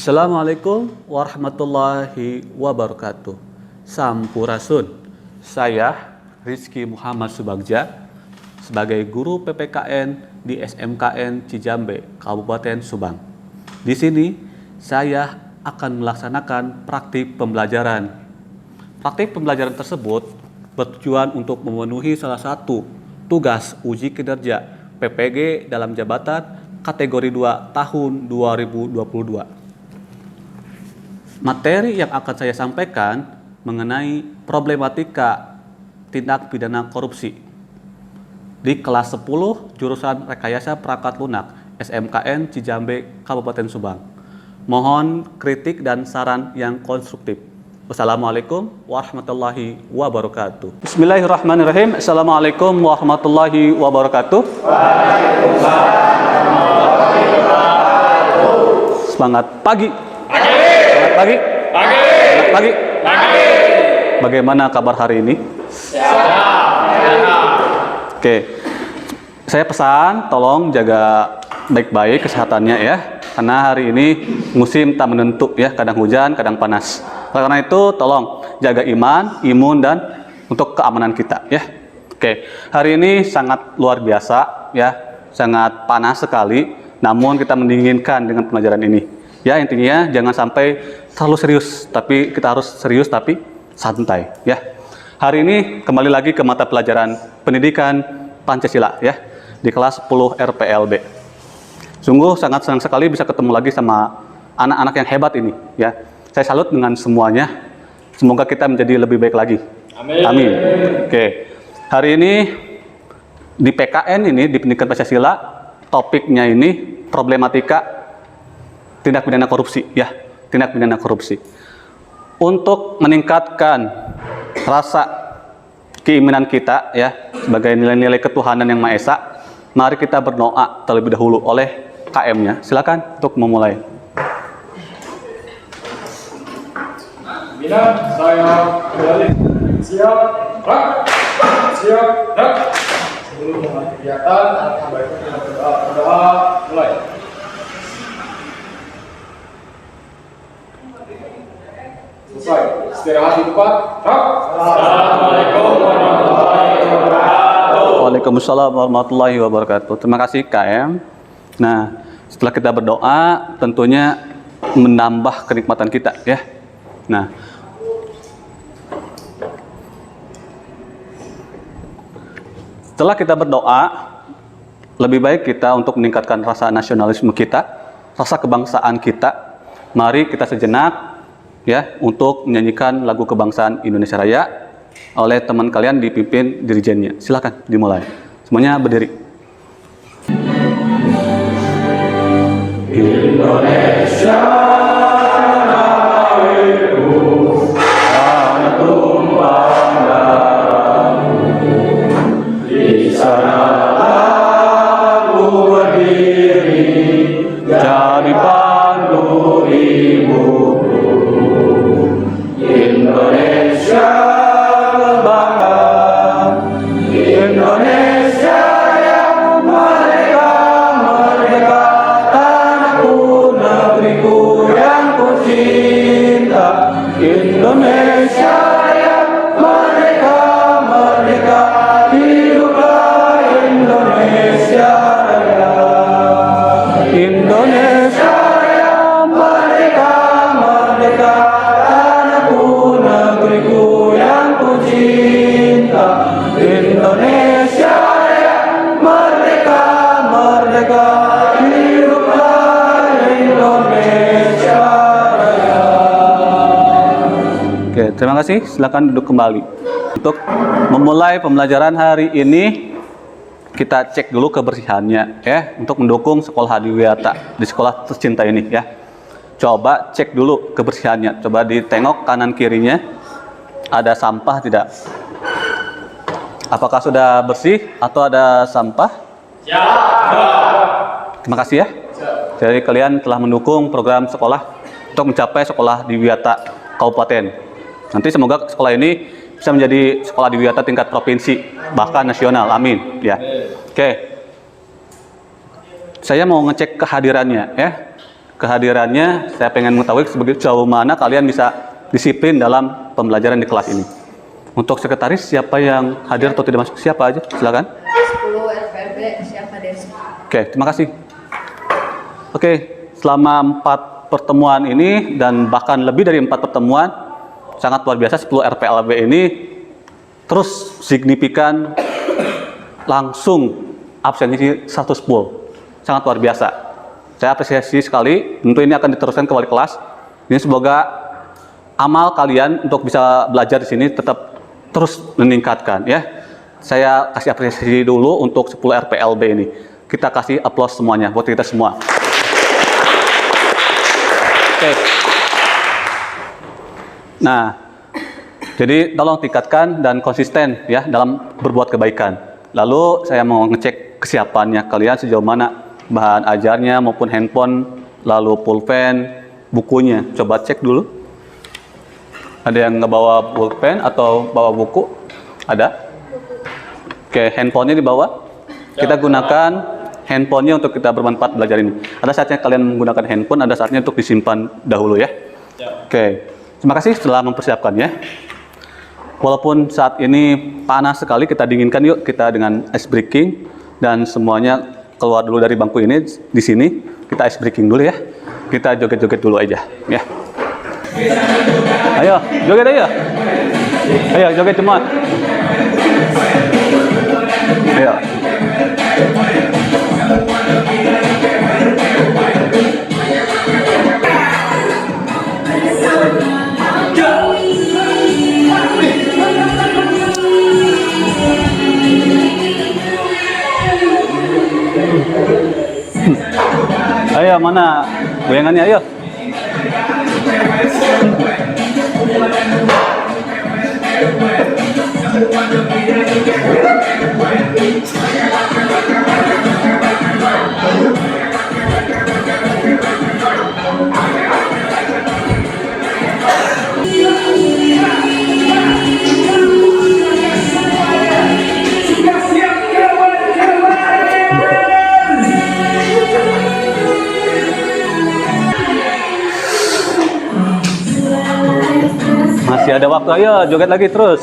Assalamualaikum warahmatullahi wabarakatuh. Sampurasun. Saya Rizky Muhammad Subagja sebagai guru PPKN di SMKN Cijambe, Kabupaten Subang. Di sini saya akan melaksanakan praktik pembelajaran. Praktik pembelajaran tersebut bertujuan untuk memenuhi salah satu tugas uji kinerja PPG dalam jabatan kategori 2 tahun 2022. Materi yang akan saya sampaikan mengenai problematika tindak pidana korupsi di kelas 10 jurusan Rekayasa Perangkat Lunak SMKN Cijambe, Kabupaten Subang. Mohon kritik dan saran yang konstruktif. Wassalamualaikum warahmatullahi wabarakatuh. Bismillahirrahmanirrahim. Assalamualaikum warahmatullahi wabarakatuh. Waalaikumsalam warahmatullahi wabarakatuh. Semangat pagi. Pagi. Pagi. Pagi. Pagi. Bagaimana kabar hari ini? Sehat. Oke. Saya pesan tolong jaga baik-baik kesehatannya ya. Karena hari ini musim tak menentu ya, kadang hujan, kadang panas. Karena itu tolong jaga iman, imun dan untuk keamanan kita ya. Oke. Hari ini sangat luar biasa ya. Sangat panas sekali, namun kita mendinginkan dengan pelajaran ini. Ya, intinya jangan sampai terlalu serius, tapi kita harus serius tapi santai ya. Hari ini kembali lagi ke mata pelajaran pendidikan Pancasila ya, di kelas 10 RPLB. Sungguh sangat senang sekali bisa ketemu lagi sama anak-anak yang hebat ini ya. Saya salut dengan semuanya. Semoga kita menjadi lebih baik lagi. Amin. Amin. Oke. Hari ini di PKN ini, di pendidikan Pancasila, topiknya ini problematika tindak pidana korupsi ya, tindak pidana korupsi. Untuk meningkatkan rasa keimanan kita ya sebagai nilai-nilai ketuhanan yang Maha Esa, mari kita berdoa terlebih dahulu oleh KM-nya. Silakan untuk memulai. Mina, saya kembali. Siap, rak. Siap, rak. Sebelum memulai kegiatan, baiknya kita berdoa, mulai. Selesai. Istirahat di tempat. Assalamualaikum warahmatullahi wabarakatuh. Waalaikumsalam warahmatullahi wabarakatuh. Terima kasih KM. Nah, setelah kita berdoa, tentunya menambah kenikmatan kita ya. Nah, setelah kita berdoa, lebih baik kita untuk meningkatkan rasa nasionalisme kita, rasa kebangsaan kita. Mari kita sejenak ya untuk menyanyikan lagu kebangsaan Indonesia Raya oleh teman kalian dipimpin dirijennya. Silakan dimulai. Semuanya berdiri. Indonesia Raya, tanah tumpah darahmu, di sanalah aku berdiri, jadi pandu ibuku. Indonesia bangga, Indonesia yang merdeka, merdeka, tanahku, negeriku yang ku cinta. Indonesia yang merdeka, merdeka, hiduplah Indonesia Raya. Indonesia yang merdeka, merdeka, negeriku yang ku cinta. Indonesia yang merdeka, merdeka, hiduplah Indonesia Raya. Oke, terima kasih. Silakan duduk kembali. Untuk memulai pembelajaran hari ini, kita cek dulu kebersihannya ya, untuk mendukung sekolah adiwiyata di sekolah tercinta ini ya. Coba cek dulu kebersihannya. Coba ditengok kanan kirinya, ada sampah tidak? Apakah sudah bersih atau ada sampah? Ya. Terima kasih ya. Jadi kalian telah mendukung program sekolah untuk mencapai sekolah adiwiyata kabupaten. Nanti semoga sekolah ini bisa menjadi sekolah adiwiyata tingkat provinsi bahkan nasional. Amin ya. Oke. Saya mau ngecek kehadirannya ya. kehadirannya. Saya pengen mengetahui sejauh mana kalian bisa disiplin dalam pembelajaran di kelas ini. Untuk sekretaris, siapa yang hadir atau tidak masuk? Siapa aja? Silakan. 10 RPLB, siapa deh? Oke, terima kasih. Oke, selama 4 pertemuan ini dan bahkan lebih dari 4 pertemuan, sangat luar biasa 10 RPLB ini terus signifikan langsung absensi 100 full. Sangat luar biasa. Saya apresiasi sekali. Tentu ini akan diteruskan ke wali kelas. Ini semoga amal kalian untuk bisa belajar di sini tetap terus meningkatkan ya. Saya kasih apresiasi dulu untuk 10 RPLB ini. Kita kasih aplaus semuanya buat kita semua. Oke. Nah, jadi tolong tingkatkan dan konsisten ya dalam berbuat kebaikan. Lalu saya mau ngecek kesiapannya kalian sejauh mana bahan ajarnya maupun handphone, lalu pulpen, bukunya. Coba cek dulu. Ada yang ngebawa pulpen atau bawa buku? Ada? Oke, handphonenya dibawa. Kita gunakan handphonenya untuk kita bermanfaat belajar ini. Ada saatnya kalian menggunakan handphone, ada saatnya untuk disimpan dahulu ya. Oke, terima kasih setelah mempersiapkannya. Walaupun saat ini panas sekali, kita dinginkan yuk kita dengan ice breaking dan semuanya keluar dulu dari bangku ini di sini. Kita ice breaking dulu ya. Kita joget-joget dulu aja ya. Ayo, joget aja. Ayo, joget semua. Ayo. Ayo, mana goyangannya, ayo. Masih ada waktu, ayo joget lagi terus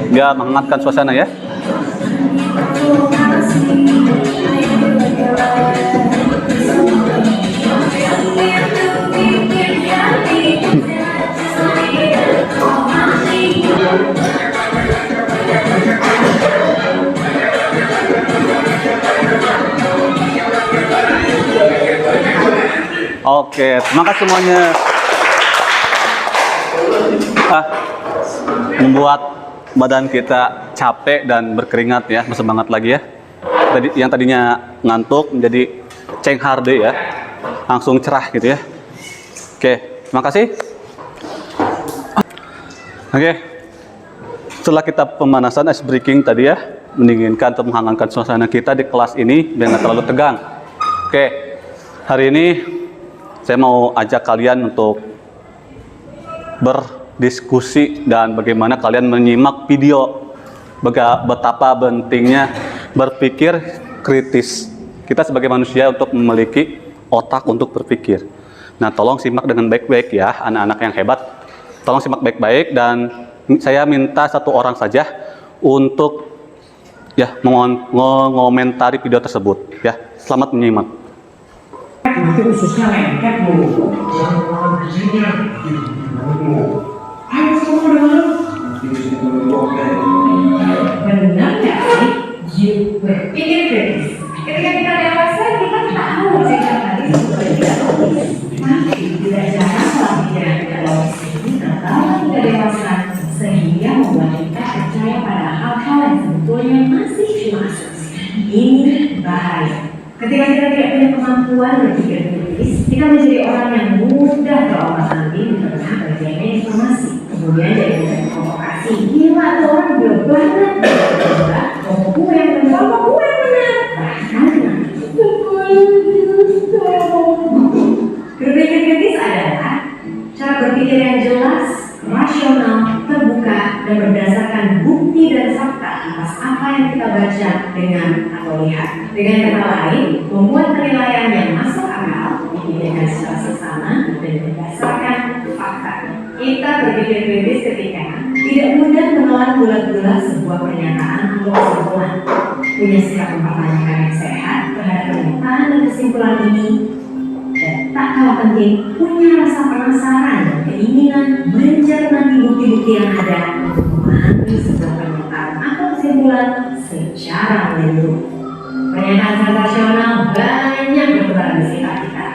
biar menghangatkan suasana ya. Oke, terima kasih semuanya. Membuat badan kita capek dan berkeringat ya, bersemangat lagi ya. Yang tadinya ngantuk menjadi cenghar deh ya, langsung cerah gitu ya. Oke, terima kasih. Oke, setelah kita pemanasan ice breaking tadi ya, mendinginkan atau menghangatkan suasana kita di kelas ini biar nggak terlalu tegang. Oke, hari ini saya mau ajak kalian untuk berdiskusi dan bagaimana kalian menyimak video betapa pentingnya berpikir kritis. Kita sebagai manusia untuk memiliki otak untuk berpikir. Nah, tolong simak dengan baik-baik ya, anak-anak yang hebat. Tolong simak baik-baik dan saya minta satu orang saja untuk ya mengomentari video tersebut ya. Selamat menyimak. Nanti ususnya lengket bu. Ayo semua Benar nggak sih? Berpikir kritis. Ketika kita dewasa, kita tahu jika tadi seperti tidak logis. Tapi tidak jarang pola pikiran kita logis ini terbawa kita dewasa sehingga membuat kita percaya pada hal-hal yang sebetulnya masih filosofis. Ini bahaya. Ketika kita tidak punya kemampuan berpikir kritis, kita menjadi orang yang mudah terombang-ambing tentang terjadinya informasi. Kemudian jadi provokasi. Gila tuh orang gila banget. Kelompok gue yang benar, kelompok gue yang benar. Bahkan berpikir kritis adalah cara berpikir yang jelas, rasional, terbuka, dan berdasarkan bukti dan fakta atas apa yang kita baca, dengar, atau lihat. Dengan kata lain, membuat penilaian yang masuk akal, dipikirkan secara seksama dan berdasarkan fakta. Kita berpikir kritis ketika tidak mudah menelan bulat-bulat sebuah pernyataan atau kesimpulan. Punya sikap mempertanyakan yang sehat terhadap pernyataan dan kesimpulan ini, dan tak kalah penting punya rasa penasaran dan keinginan mencermati bukti-bukti yang ada untuk memahami sebuah pernyataan atau kesimpulan secara menyeluruh. Pernyataan sensasional banyak bertebaran di sekitar kita.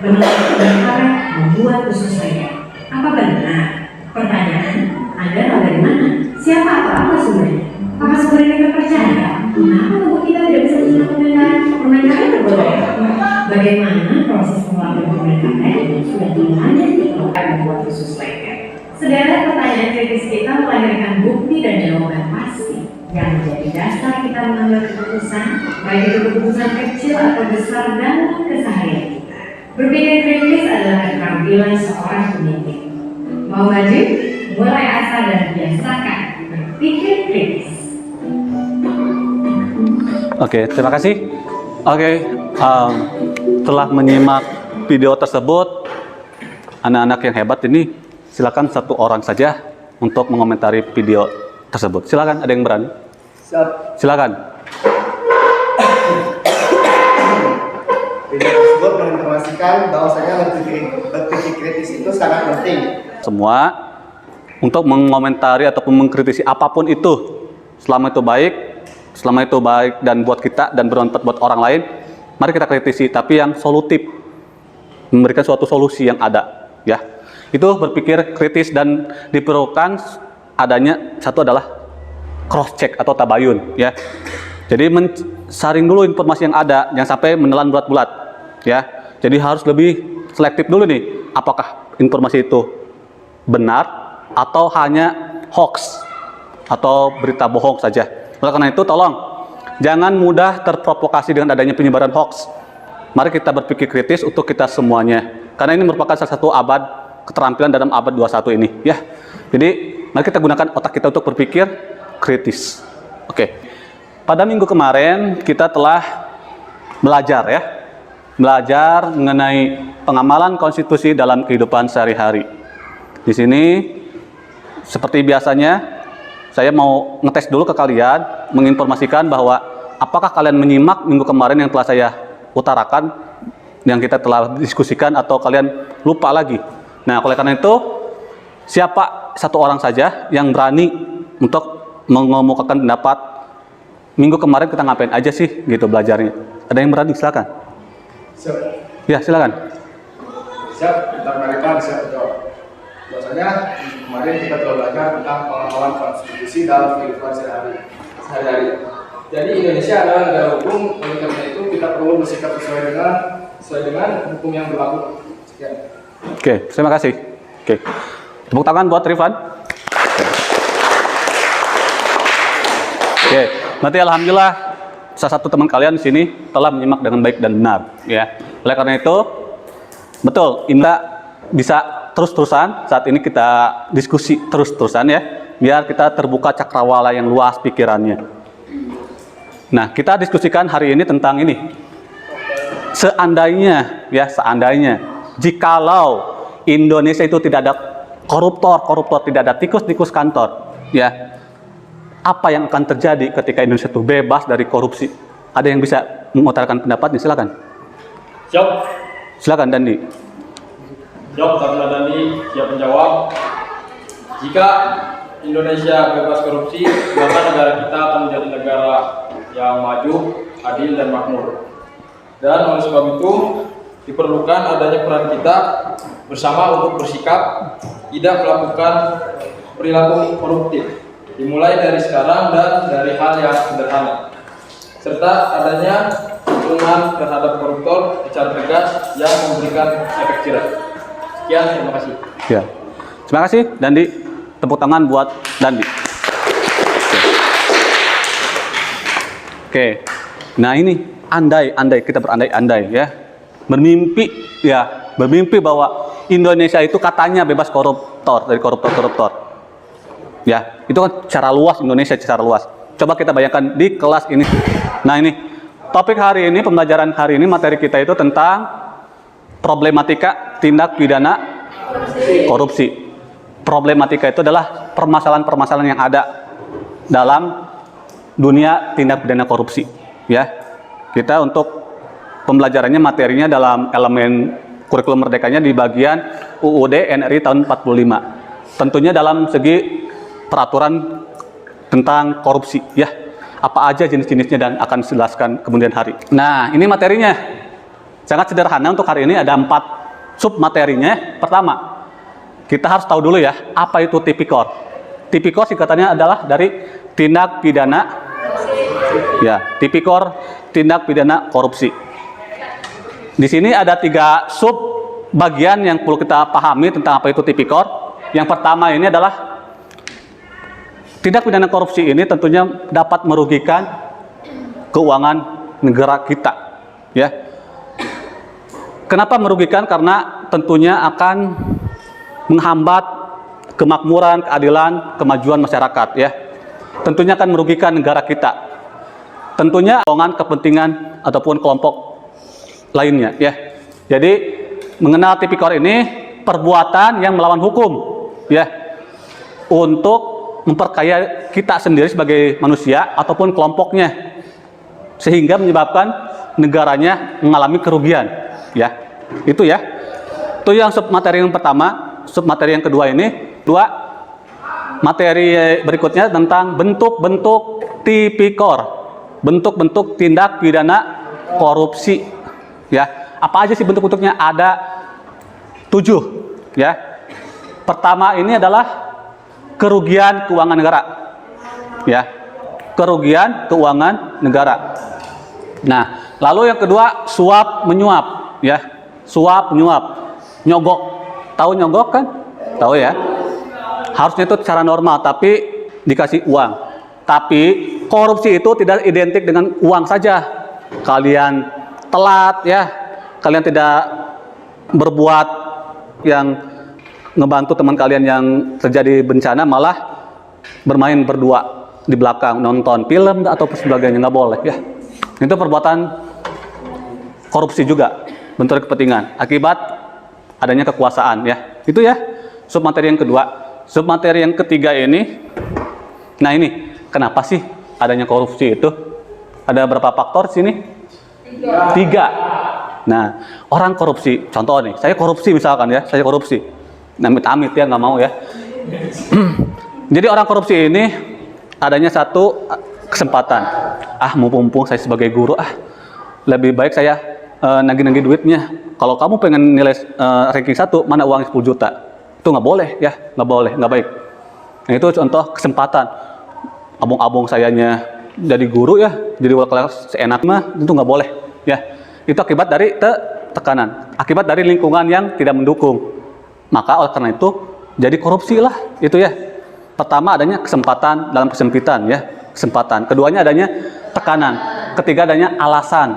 Benar-benar membuat usus saya. Apa benar? Pertanyaan, Anda tahu dari mana? Siapa atau apa sumbernya? Apa sumber ini terpercaya? Kenapa tubuh kita tidak bisa menyimak permen karet? Bagaimana proses pengambilan permen karet yang sudah dimana dilakukan membuat usus lengket? Sederet pertanyaan kritis kita melahirkan bukti dan jawaban pasti yang menjadi dasar kita mengambil keputusan, baik itu keputusan kecil atau besar dalam keseharian kita. Berpikir kritis adalah keterampilan seorang pemimpin. Mau maju? Mulai asal dan biasakan berpikir kritis. Oke, terima kasih. Oke, telah menyimak video tersebut, anak-anak yang hebat ini, silakan satu orang saja untuk mengomentari video tersebut. Silakan, ada yang berani? Silakan. Video tersebut menginformasikan bahwasanya berpikir kritis itu sangat penting. Semua untuk mengomentari ataupun mengkritisi apapun itu, selama itu baik dan buat kita dan bermanfaat buat orang lain, mari kita kritisi, tapi yang solutif, memberikan suatu solusi yang ada, ya. Itu berpikir kritis dan diperlukan adanya satu adalah cross check atau tabayun, ya. Jadi saring dulu informasi yang ada, jangan sampai menelan bulat-bulat, ya. Jadi harus lebih selektif dulu nih, apakah informasi itu benar atau hanya hoax atau berita bohong saja. Oleh karena itu, tolong jangan mudah terprovokasi dengan adanya penyebaran hoax. Mari kita berpikir kritis untuk kita semuanya, karena ini merupakan salah satu abad keterampilan dalam abad 21 ini, ya. Jadi mari kita gunakan otak kita untuk berpikir kritis. Oke. Pada minggu kemarin kita telah belajar, ya, belajar mengenai pengamalan konstitusi dalam kehidupan sehari-hari. Di sini seperti biasanya saya mau ngetes dulu ke kalian, menginformasikan bahwa apakah kalian menyimak minggu kemarin yang telah saya utarakan, yang kita telah diskusikan, atau kalian lupa lagi. Nah, oleh karena itu, siapa satu orang saja yang berani untuk mengemukakan pendapat minggu kemarin kita ngapain aja sih gitu belajarnya. Ada yang berani? Silakan. Siap. Ya, silakan. Siap, kita berikan siap jawab. Bahwasanya kemarin kita telah belajar tentang pengamalan konstitusi dalam kehidupan sehari-hari. Jadi Indonesia adalah negara hukum, oleh karena itu kita perlu bersikap sesuai dengan hukum yang berlaku. Sekian. Oke, terima kasih. Oke, tepuk tangan buat Rifan. Oke, nanti alhamdulillah salah satu teman kalian di sini telah menyimak dengan baik dan benar, ya. Oleh karena itu, betul, Indra bisa terus-terusan, saat ini kita diskusi terus-terusan, ya, biar kita terbuka cakrawala yang luas pikirannya. Nah, kita diskusikan hari ini tentang ini. Seandainya, ya, seandainya jikalau Indonesia itu tidak ada koruptor, tidak ada tikus-tikus kantor, ya, apa yang akan terjadi ketika Indonesia itu bebas dari korupsi? Ada yang bisa mengutarakan pendapatnya? Silakan. Siap. Silakan, Dandi. Jawab, Taruna Dandi siap menjawab. Jika Indonesia bebas korupsi, maka negara kita akan menjadi negara yang maju, adil, dan makmur. Dan oleh sebab itu, diperlukan adanya peran kita bersama untuk bersikap tidak melakukan perilaku koruptif, dimulai dari sekarang dan dari hal yang sederhana, serta adanya hukuman terhadap koruptor secara tegas yang memberikan efek jerah. Sekian, terima kasih. Ya, terima kasih, Dandi. Tepuk tangan buat Dandi. Oke, nah ini andai kita berandai-andai, ya, bermimpi bahwa Indonesia itu katanya bebas koruptor, dari koruptor, ya, itu kan secara luas, Indonesia secara luas. Coba kita bayangkan di kelas ini. Nah, ini topik hari ini, pembelajaran hari ini, materi kita itu tentang problematika tindak pidana korupsi. Problematika itu adalah permasalahan-permasalahan yang ada dalam dunia tindak pidana korupsi. Ya, kita untuk pembelajarannya materinya dalam elemen kurikulum merdekanya di bagian UUD NRI tahun 45. Tentunya dalam segi peraturan tentang korupsi. Ya, apa aja jenis-jenisnya dan akan dijelaskan kemudian hari. Nah, ini materinya. Sangat sederhana untuk hari ini, ada 4 sub materinya. Pertama, kita harus tahu dulu ya, apa itu tipikor. Tipikor singkatannya adalah dari tindak pidana, ya, tipikor tindak pidana korupsi. Di sini ada 3 sub bagian yang perlu kita pahami tentang apa itu tipikor. Yang pertama ini adalah tindak pidana korupsi ini tentunya dapat merugikan keuangan negara kita, ya. Kenapa merugikan? Karena tentunya akan menghambat kemakmuran, keadilan, kemajuan masyarakat, ya. Tentunya akan merugikan negara kita. Tentunya keuangan kepentingan ataupun kelompok lainnya, ya. Jadi mengenal tipikor ini perbuatan yang melawan hukum, ya, untuk memperkaya kita sendiri sebagai manusia ataupun kelompoknya, sehingga menyebabkan negaranya mengalami kerugian, ya. Itu ya. Itu yang sub materi yang pertama. Sub materi yang kedua ini, materi berikutnya tentang bentuk-bentuk tipikor, bentuk-bentuk tindak pidana korupsi, ya. Apa aja sih bentuk-bentuknya? Ada 7, ya. Pertama ini adalah kerugian keuangan negara, ya, kerugian keuangan negara. Nah, lalu yang kedua suap menyuap, ya, suap menyuap, nyogok. Tahu nyogok kan? Tahu ya. Harusnya itu secara normal, tapi dikasih uang. Tapi korupsi itu tidak identik dengan uang saja. Kalian telat, ya, kalian tidak berbuat yang ngebantu teman kalian yang terjadi bencana, malah bermain berdua di belakang nonton film atau sebagainya, nggak boleh, ya. Itu perbuatan korupsi juga, bentuk kepentingan akibat adanya kekuasaan, ya. Itu ya sub materi yang kedua. Sub materi yang ketiga ini, nah ini kenapa sih adanya korupsi itu? Ada berapa faktor sini? 3. Nah, orang korupsi, contoh nih, saya korupsi misalkan, ya, saya korupsi. Amit-amit ya, nggak mau, ya. Jadi orang korupsi ini adanya satu kesempatan. Mumpung saya sebagai guru, lebih baik saya nagih-nagih duitnya. Kalau kamu pengen nilai ranking 1, mana uang 10 juta? Itu nggak boleh, ya, nggak boleh, nggak baik. Nah, itu contoh kesempatan. Abong-abong sayanya jadi guru, ya, jadi wali kelas seenak mah, itu nggak boleh, ya. Itu akibat dari tekanan, akibat dari lingkungan yang tidak mendukung. Maka oleh karena itu jadi korupsi lah, itu ya. Pertama adanya kesempatan dalam kesempitan, ya, kesempatan. Keduanya adanya tekanan. Ketiga adanya alasan,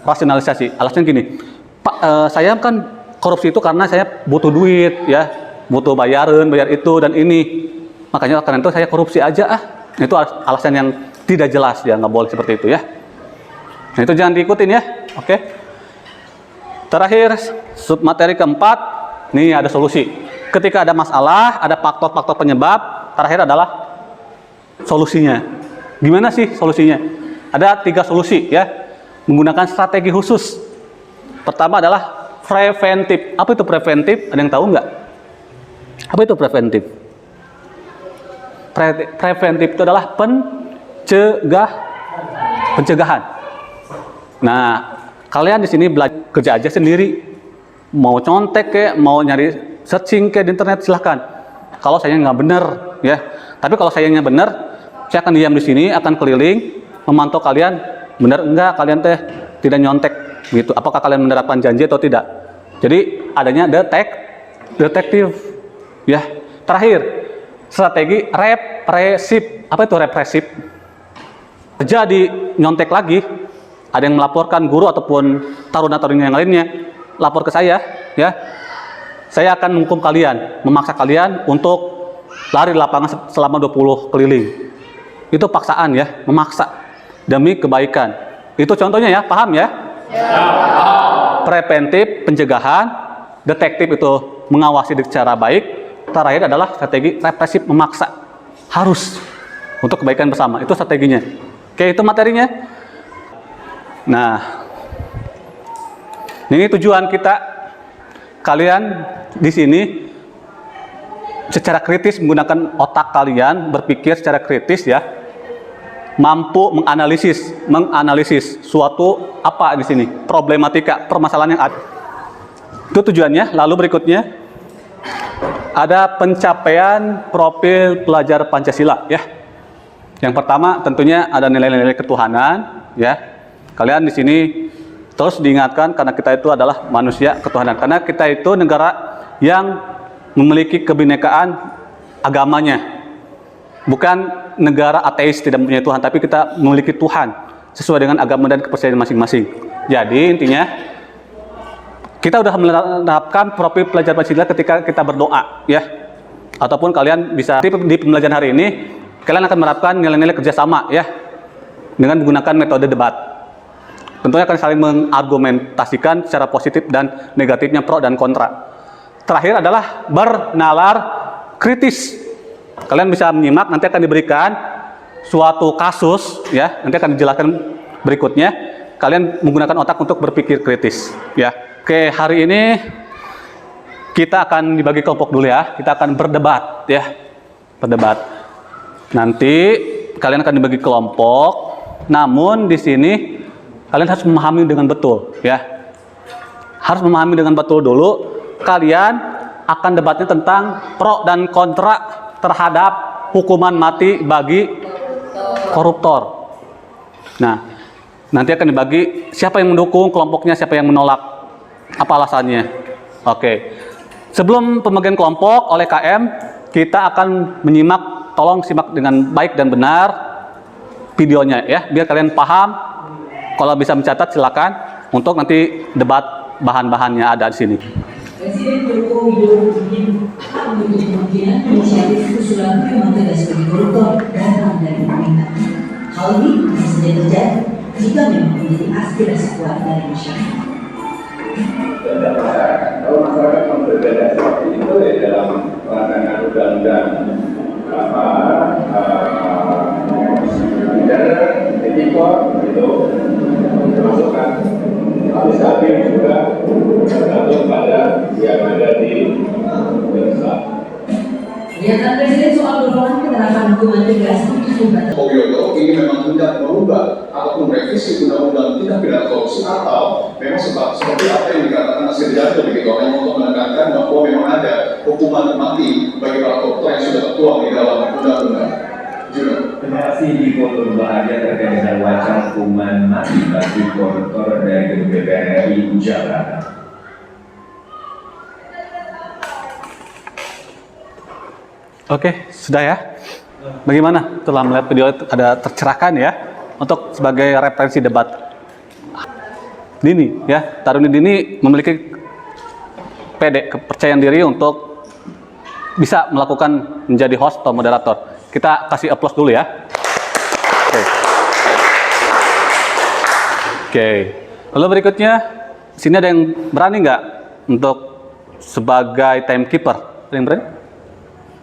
rasionalisasi. Alasan gini, Pak, saya kan korupsi itu karena saya butuh duit, ya, butuh bayar itu dan ini. Makanya karena itu saya korupsi aja. Itu alasan yang tidak jelas, ya, nggak boleh seperti itu, ya. Nah, itu jangan diikutin, ya. Oke. Terakhir sub materi keempat, nih ada solusi. Ketika ada masalah, ada faktor-faktor penyebab, terakhir adalah solusinya. Gimana sih solusinya? Ada 3 solusi, ya, menggunakan strategi khusus. Pertama adalah preventif. Apa itu preventif? Ada yang tahu nggak? Apa itu preventif? Preventif itu adalah pencegahan. Nah, kalian di sini belajar kerja aja sendiri. Mau contek kayak, mau nyari searching kayak di internet, silahkan. Kalau saya nggak benar, ya. Tapi kalau sayanya benar, saya akan diam di sini, akan keliling, memantau kalian benar enggak kalian teh tidak nyontek gitu. Apakah kalian menerapkan janji atau tidak? Jadi adanya detektif, ya. Terakhir strategi represif. Apa itu represif? Jadi nyontek lagi, ada yang melaporkan guru ataupun taruna-taruna yang lainnya, lapor ke saya, ya. Saya akan menghukum kalian, memaksa kalian untuk lari lapangan selama 20 keliling. Itu paksaan, ya, memaksa demi kebaikan. Itu contohnya, ya, paham, ya? Ya, paham. preventif, pencegahan, detektif itu mengawasi secara baik, terakhir adalah strategi represif memaksa. Harus untuk kebaikan bersama, itu strateginya. Oke, itu materinya. Nah, ini tujuan kita, kalian di sini secara kritis menggunakan otak kalian, berpikir secara kritis ya, mampu menganalisis suatu apa di sini, problematika, permasalahan yang ada. Itu tujuannya. Lalu berikutnya ada pencapaian profil pelajar Pancasila ya. Yang pertama tentunya ada nilai-nilai ketuhanan ya. Kalian di sini terus diingatkan karena kita itu adalah manusia ketuhanan. Karena kita itu negara yang memiliki kebinekaan agamanya. Bukan negara ateis tidak mempunyai Tuhan, tapi kita memiliki Tuhan sesuai dengan agama dan kepercayaan masing-masing. Jadi intinya kita sudah menerapkan profil pelajar Pancasila ketika kita berdoa ya. Ataupun kalian bisa di pembelajaran hari ini kalian akan menerapkan nilai-nilai kerjasama ya dengan menggunakan metode debat. Tentunya akan saling mengargumentasikan secara positif dan negatifnya, pro dan kontra. Terakhir adalah bernalar kritis. Kalian bisa menyimak, nanti akan diberikan suatu kasus ya, nanti akan dijelaskan berikutnya. Kalian menggunakan otak untuk berpikir kritis ya. Oke, hari ini kita akan dibagi kelompok dulu ya. Kita akan berdebat ya. Berdebat. Nanti kalian akan dibagi kelompok. Namun di sini kalian harus memahami dengan betul ya. Harus memahami dengan betul dulu. Kalian akan debatnya tentang pro dan kontra terhadap hukuman mati bagi koruptor. Nah, nanti akan dibagi siapa yang mendukung kelompoknya, siapa yang menolak, apa alasannya. Oke. Sebelum pembagian kelompok oleh KM, kita akan menyimak, tolong simak dengan baik dan benar videonya ya, biar kalian paham. Kalau bisa mencatat silakan untuk nanti debat bahan-bahannya ada di sini. Presiden Joko Widodo ingin memiliki kemungkinan inisiatif usulan memang sebagai koruptor datang dari pemerintah. Hal ini bisa saja terjadi jika memang menjadi aspirasi kuat dari masyarakat. Kalau masyarakat berbeda seperti itu ya dalam rancangan undang-undang pidana tipikor itu termasukkan. Habis hakim juga tergantung pada yang ada di desa. Pernyataan Presiden soal dorongan penerapan hukuman tegas untuk pembatas. Widodo ini memang hendak merubah ataupun merevisi undang-undang tindak pidana korupsi atau memang seperti apa yang dikatakan Mas Irjanto begitu, hanya untuk menekankan bahwa memang ada hukuman mati bagi para koruptor yang sudah tertuang di dalam undang-undang. Terima kasih di foto bahagia terkait dengan wacana hukuman mati bagi koruptor dari Gedung DPR RI Jakarta. Oke, sudah ya. Bagaimana setelah melihat video itu ada tercerahkan ya untuk sebagai referensi debat. Dini ya, Taruni Dini memiliki kepercayaan diri untuk bisa melakukan menjadi host atau moderator. Kita kasih applause dulu ya. Oke. Lalu berikutnya, sini ada yang berani nggak untuk sebagai timekeeper? Ada yang berani?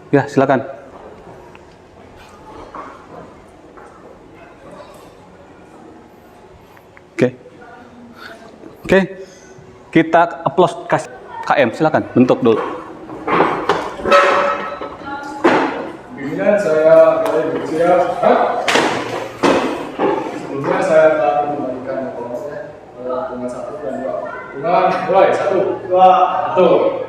Ya, silakan. Oke. Kita applause kasih KM, silakan bentuk dulu. Pimpinan saya dari Rusia. Sebelumnya saya telah memberikan kelompoknya bunga 1 dan 2. Bunga mulai 1, 2, 1.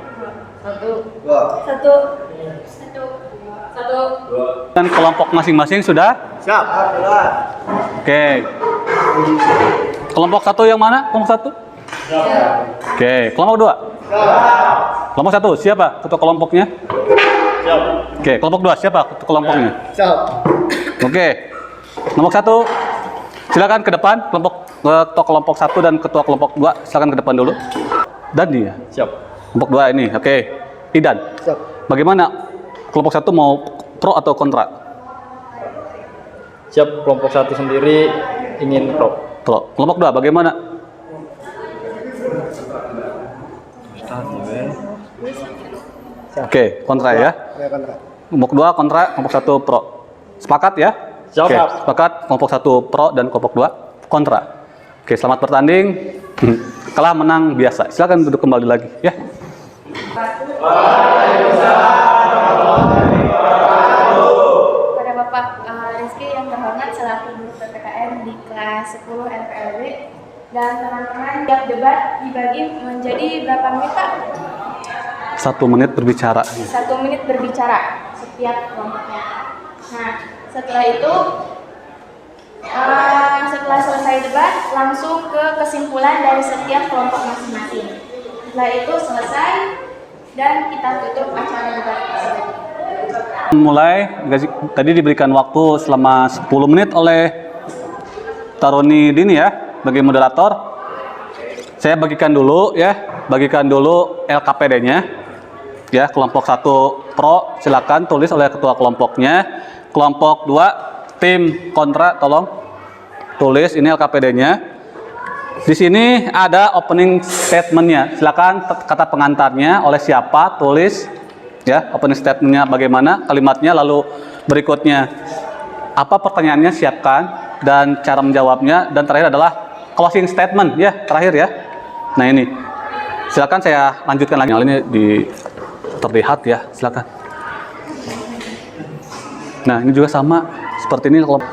Dan kelompok masing-masing sudah? Siap. Oke. Kelompok 1 yang mana? Kelompok 1? Oke. Kelompok 2? Kelompok 1 siapa ketua kelompoknya? Siap. Oke. Kelompok 2 siapa ketua kelompoknya? Siap. Oke. Kelompok 1 silakan ke depan. Ketua kelompok 1 dan ketua kelompok 2 silakan ke depan dulu. Dan dia. Siap. Kelompok 2 ini. Oke. Idan. Siap. Bagaimana kelompok 1 mau pro atau kontra? Siap, kelompok 1 sendiri ingin pro. Pro. Kelompok 2 bagaimana? Oke, kontra ya. Ya, kontra. Kelompok 2 kontra, kelompok 1 pro. Sepakat ya? Oke, sepakat kelompok 1 pro dan kelompok 2 kontra. Oke, selamat bertanding. Kalah menang biasa. Silakan duduk kembali lagi ya. Pada Bapak Rizky yang terhormat selaku guru PPKN di kelas 10 LPLB dan teman-teman, tiap debat dibagi menjadi berapa menit Pak? 1 menit berbicara. 1 menit berbicara setiap kelompoknya. Nah, setelah itu setelah selesai debat langsung ke kesimpulan dari setiap kelompok masing-masing. Setelah itu selesai dan kita tutup acara debat tersebut. Mulai tadi diberikan waktu selama 10 menit oleh Taruni Dini ya sebagai moderator. Saya bagikan dulu ya, bagikan dulu LKPD-nya. Ya, kelompok 1 pro silakan tulis oleh ketua kelompoknya. Kelompok 2 tim kontra tolong tulis ini LKPD-nya. Di sini ada opening statement-nya. Silakan kata pengantarnya oleh siapa tulis ya, opening statement-nya bagaimana kalimatnya, lalu berikutnya apa pertanyaannya siapkan dan cara menjawabnya, dan terakhir adalah closing statement ya, terakhir ya. Nah, ini. Silakan saya lanjutkan lagi. Ini terlihat ya, silakan. Nah, ini juga sama seperti ini kalau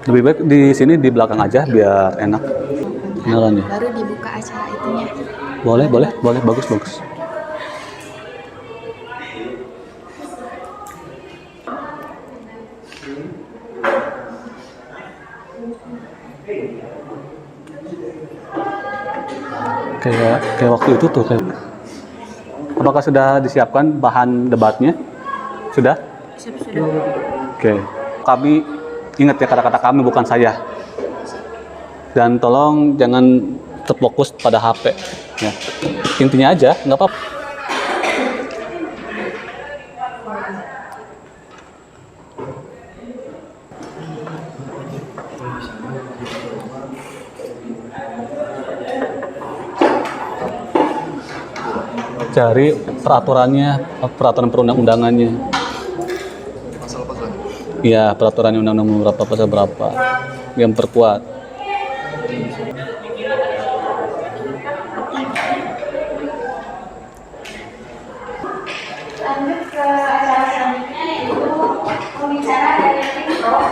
lebih baik di sini di belakang aja biar enak kenalannya. Baru dibuka acara itunya. Boleh, bagus. Kayak waktu itu tuh kayak. Apakah sudah disiapkan bahan debatnya? Sudah? Sudah. Oke. Kami ingat ya, kata-kata kami bukan saya. Dan tolong jangan terfokus pada HP ya. Intinya aja, nggak apa-apa. Cari peraturannya, peraturan perundang-undangannya. Iya, peraturan undang-undang berapa, pasal berapa yang perkuat. Lanjut ke acara selanjutnya yaitu pembicara dari tim pro.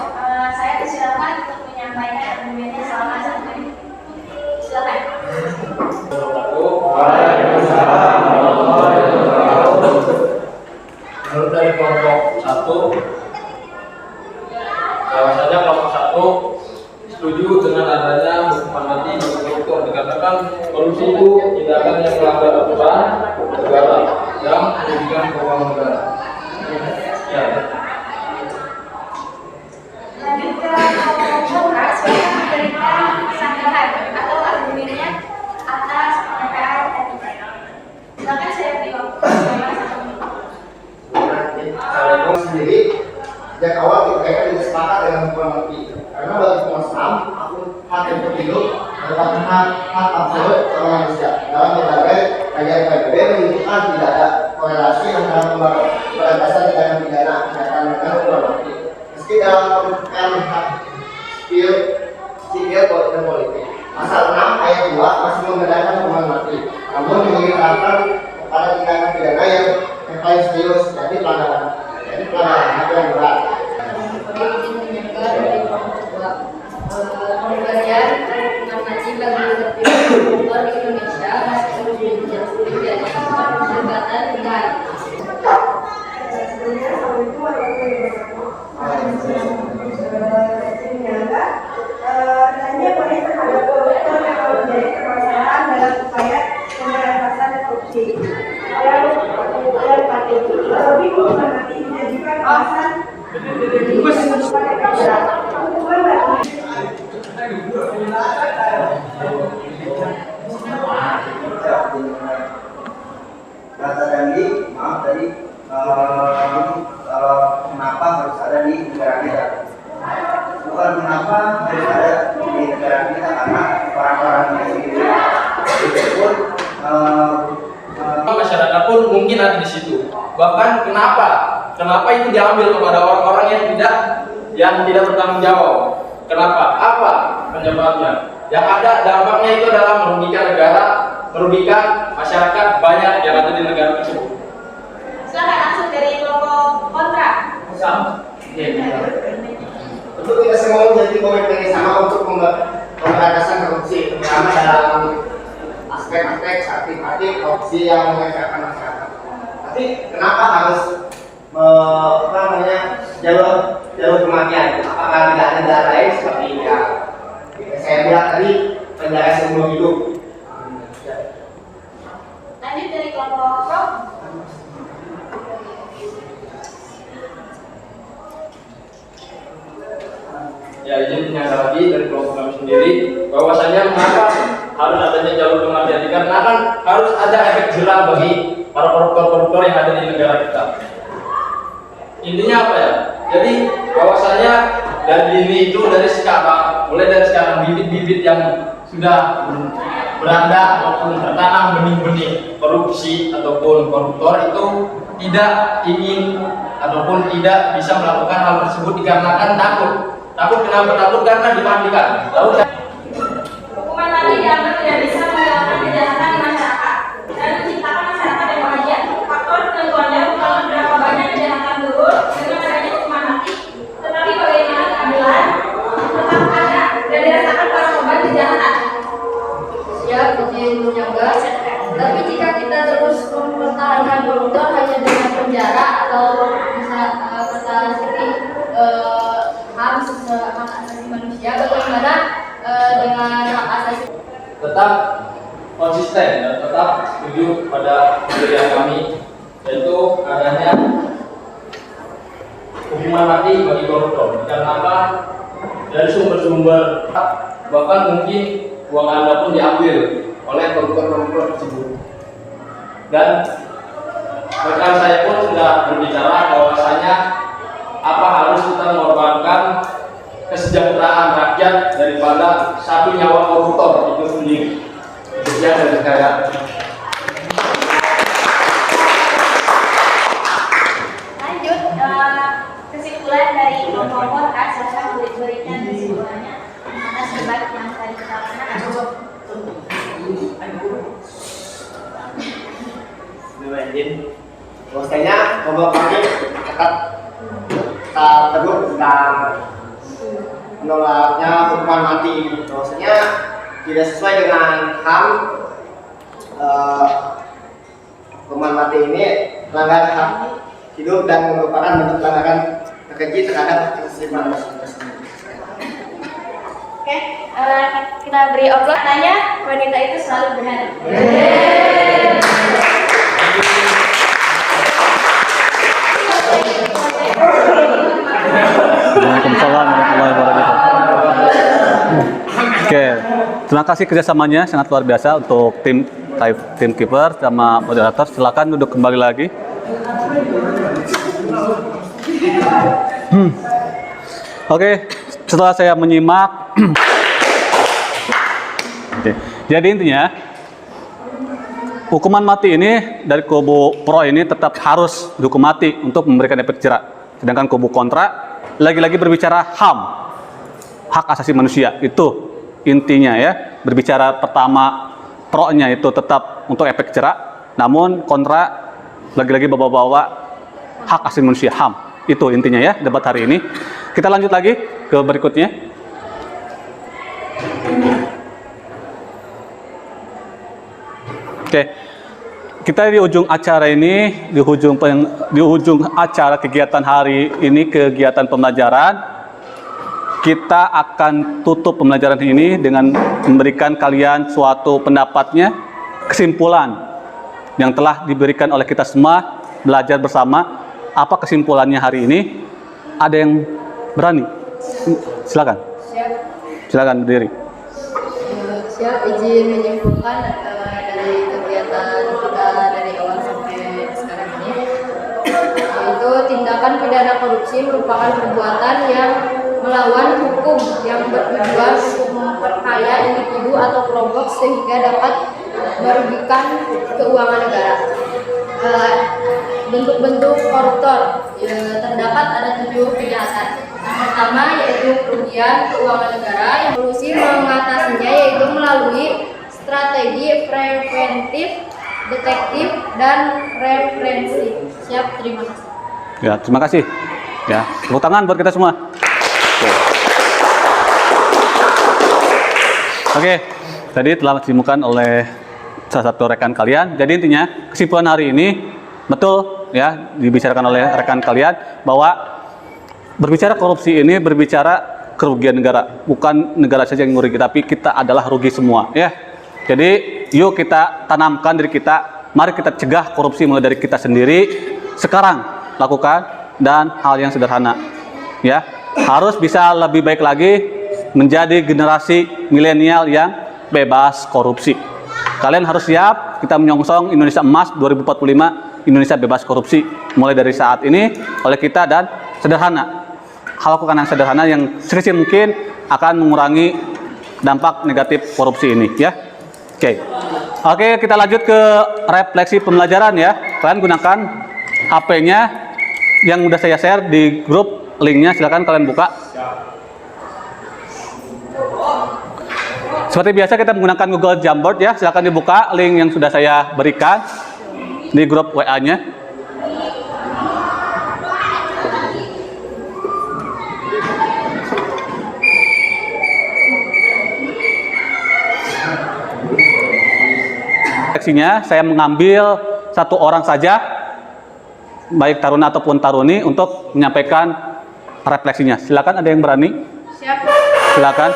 Saya persilakan untuk menyampaikan argumennya selama 1 menit. Silakan. Menurut dari kelompok 1, bahwasanya kelompok 1 setuju dengan adanya hukuman mati bagi koruptor, dikatakan korupsi itu tindakan yang melanggar aturan negara yang merugikan keuangan negara. Ya. Lanjut ke kelompok kontra, silakan memberikan sandaran atau argumennya atas pernyataan etika. Silakan saya beri waktu selama 1 menit. Saya sendiri sejak awal kita tidak sepakat dengan hukuman mati, karena bagi Komnas HAM hak yang terhidup merupakan hak absolut seorang manusia. Dalam berbagai kajian PBB menunjukkan tidak ada korelasi antara pemberantasan tindakan pidana kejahatan dengan hukuman mati. Meski dalam pembentukan hak sipil dan politik, pasal 6 ayat 2 masih membenarkan hukuman mati, namun mengingatkan kepada tindakan pidana yang paling serius, jadi pelanggaran hak yang berat. Pemberian hukuman mati bagi koruptor di Indonesia masih terus menjadi perdebatan negara. Hanya boleh terhadap koruptor yang menjadi permasalahan dalam upaya pemberantasan korupsi. Dan lebih hukuman mati menjadikan alasan hukuman mati. Kata tadi, maaf tadi, kenapa harus ada di negara kita? Bukan kenapa harus ada Bahkan kenapa itu diambil kepada orang-orang yang tidak bertanggung jawab? Kenapa? Apa penyebabnya? Yang ada dampaknya itu adalah merugikan negara, merugikan masyarakat banyak yang ada di negara tersebut. Silakan langsung dari kelompok kontra. Untuk kita semua menjadi komitmen yang sama untuk pemberantasan korupsi, terutama dalam aspek-aspek aktif korupsi yang mengeksekusi masyarakat. Tapi kenapa harus jalur kematian? Apakah tidak ada jalan lain seperti yang saya bilang tadi, penjara seumur hidup? Lanjut dari kelompok pro. Ya, izin menyangka lagi dari kelompok kami sendiri bahwasanya mengapa harus adanya jalur kematian, dikarenakan harus ada efek jerah bagi para koruptor yang ada di negara kita. Intinya apa ya? Jadi bahwasanya dari sekarang, mulai dari sekarang bibit-bibit yang sudah berada ataupun tertanam benih-benih korupsi ataupun koruptor itu tidak ingin ataupun tidak bisa melakukan hal tersebut dikarenakan takut. Kenapa takut? Karena dimandikan. Lalu Hukuman mati dianggap tidak bisa menghilangkan kejahatan di masyarakat dan menciptakan masyarakat yang bahagia. Faktor tentuannya bukan berapa banyak kejahatan turun dengan adanya hukuman mati, tetapi bagaimana keadilan tetap ada dan dirasakan para korban kejahatan. Siap, izin menyangga. Tapi jika kita terus mempertahankan koruptor hanya dengan penjara atau bisa kata seperti hak asasi manusia, bagaimana dengan hak asasi? tetap konsisten dan tetap setuju pada pendirian kami, yaitu adanya hukuman mati bagi koruptor. Karena dari sumber-sumber bahkan mungkin uang Anda pun diambil oleh koruptor tersebut. Dan rekan saya pun sudah berbicara bahwasanya apa harus kita mengorbankan kesejahteraan rakyat daripada satu nyawa koruptor itu sendiri. Sekian dari saya. Lanjut kesimpulan dari kelompok kontra, silakan berikan kesimpulannya atas debat yang tadi kita laksanakan. Bahwasanya kelompok kami tetap teguh tentang menolaknya hukuman mati ini. Bahwasanya tidak sesuai dengan HAM. Hukuman mati ini melanggar hak hidup dan merupakan bentuk pelanggaran terkeji terhadap keseimbangan manusia. Oke, kita beri aplaus. Tanya, wanita itu selalu benar. Waalaikumsalam warahmatullahi wabarakatuh. Oke, terima kasih kerjasamanya sangat luar biasa untuk tim keeper sama moderator. Silakan duduk kembali lagi. Oke, setelah saya menyimak, oke, jadi intinya hukuman mati ini dari kubu pro ini tetap harus dihukum mati untuk memberikan efek jerak. Sedangkan kubu kontra lagi-lagi berbicara HAM, hak asasi manusia. Itu intinya ya. Berbicara pertama pro-nya itu tetap untuk efek jerak, namun kontra lagi-lagi bawa-bawa hak asasi manusia HAM. Itu intinya ya debat hari ini. Kita lanjut lagi ke berikutnya. Oke. Kita di ujung acara ini, di ujung acara kegiatan hari ini, kegiatan pembelajaran, kita akan tutup pembelajaran ini dengan memberikan kalian suatu pendapatnya, kesimpulan yang telah diberikan oleh kita semua, belajar bersama. Apa kesimpulannya hari ini? Ada yang berani? Silakan. Silakan berdiri. Siap, izin menyimpulkan dari kegiatan kita dari awal sampai sekarang ini, yaitu tindakan pidana korupsi merupakan perbuatan yang melawan hukum yang bertujuan untuk memperkaya individu atau kelompok sehingga dapat merugikan keuangan negara. bentuk-bentuk koruptor. Ya, terdapat ada 7 kejahatan. Yang pertama yaitu kerugian keuangan negara. Yang solusi mengatasinya yaitu melalui strategi preventif, detektif, dan referensi. Siap, terima kasih. Ya, terima kasih. Ya, tepuk tangan buat kita semua. Oke, tadi telah ditemukan oleh salah satu rekan kalian. Jadi intinya kesimpulan hari ini betul ya dibicarakan oleh rekan kalian bahwa berbicara korupsi ini berbicara kerugian negara, bukan negara saja yang rugi, tapi kita adalah rugi semua ya. Jadi yuk kita tanamkan diri kita, mari kita cegah korupsi mulai dari kita sendiri sekarang lakukan, dan hal yang sederhana ya, harus bisa lebih baik lagi menjadi generasi milenial yang bebas korupsi. Kalian harus siap, kita menyongsong Indonesia Emas 2045, Indonesia bebas korupsi mulai dari saat ini oleh kita, dan sederhana. Lakukan yang sederhana yang sekecil mungkin akan mengurangi dampak negatif korupsi ini ya. Oke, kita lanjut ke refleksi pembelajaran ya. Kalian gunakan HP-nya yang udah saya share di grup, linknya silahkan kalian buka. Seperti biasa kita menggunakan Google Jamboard ya, silahkan dibuka link yang sudah saya berikan di grup WA-nya. Refleksinya saya mengambil satu orang saja, baik taruna ataupun taruni, untuk menyampaikan refleksinya. Silakan, ada yang berani? Siap. Silakan.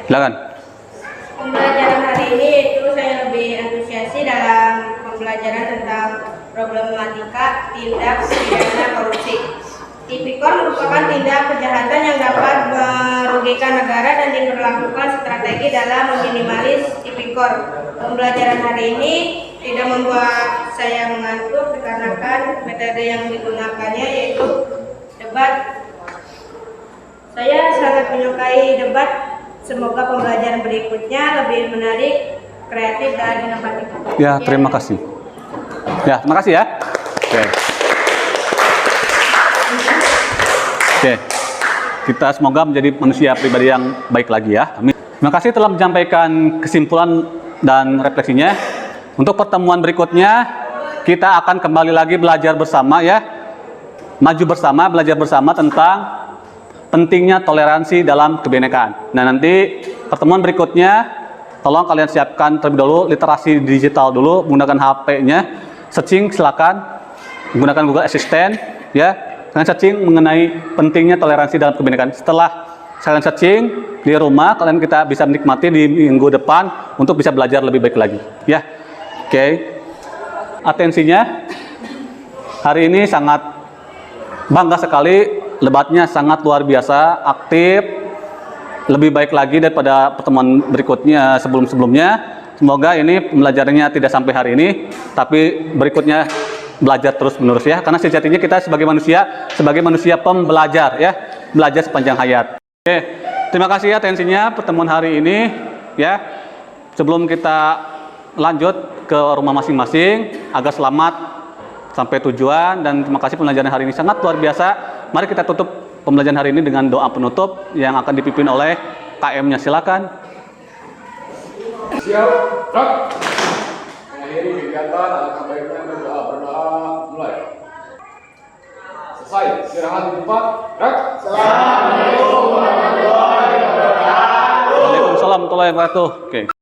Silakan. Pembelajaran hari ini itu saya lebih antusiasi dalam pembelajaran tentang problematika tindak pidana korupsi. Tipikor merupakan tindak kejahatan yang dapat merugikan negara dan diberlakukan strategi dalam meminimalis tipikor. Pembelajaran hari ini tidak membuat saya mengantuk dikarenakan metode yang digunakannya yaitu debat. Saya sangat menyukai debat. Semoga pembelajaran berikutnya lebih menarik, kreatif, dan inovatif. Ya, terima kasih. Ya, terima kasih ya. Oke. Kita semoga menjadi manusia pribadi yang baik lagi ya. Amin. Terima kasih telah menyampaikan kesimpulan dan refleksinya. Untuk pertemuan berikutnya, kita akan kembali lagi belajar bersama ya. Maju bersama, belajar bersama tentang pentingnya toleransi dalam kebinekaan. Nah, nanti pertemuan berikutnya tolong kalian siapkan terlebih dahulu literasi digital dulu, menggunakan HP-nya, searching silakan, menggunakan Google Assistant ya, kalian searching mengenai pentingnya toleransi dalam kebinekaan. Setelah kalian searching di rumah, kalian kita bisa menikmati di minggu depan untuk bisa belajar lebih baik lagi ya. Atensinya hari ini sangat bangga sekali. Debatnya sangat luar biasa, aktif, lebih baik lagi daripada pertemuan berikutnya sebelum-sebelumnya. Semoga ini pembelajarannya tidak sampai hari ini, tapi berikutnya belajar terus-menerus ya. Karena sejatinya kita sebagai manusia pembelajar ya, belajar sepanjang hayat. Oke, terima kasih ya atensinya pertemuan hari ini ya. Sebelum kita lanjut ke rumah masing-masing, agar selamat sampai tujuan, dan terima kasih pembelajaran hari ini sangat luar biasa. Mari kita tutup pembelajaran hari ini dengan doa penutup yang akan dipimpin oleh KM-nya. Silakan. Siap, gerak. Mengakhiri kegiatan, alangkah baiknya berdoa mulai. Selesai, istirahat di tempat, gerak. Assalamualaikum warahmatullahi wabarakatuh. Waalaikumsalam warahmatullahi wabarakatuh. Oke.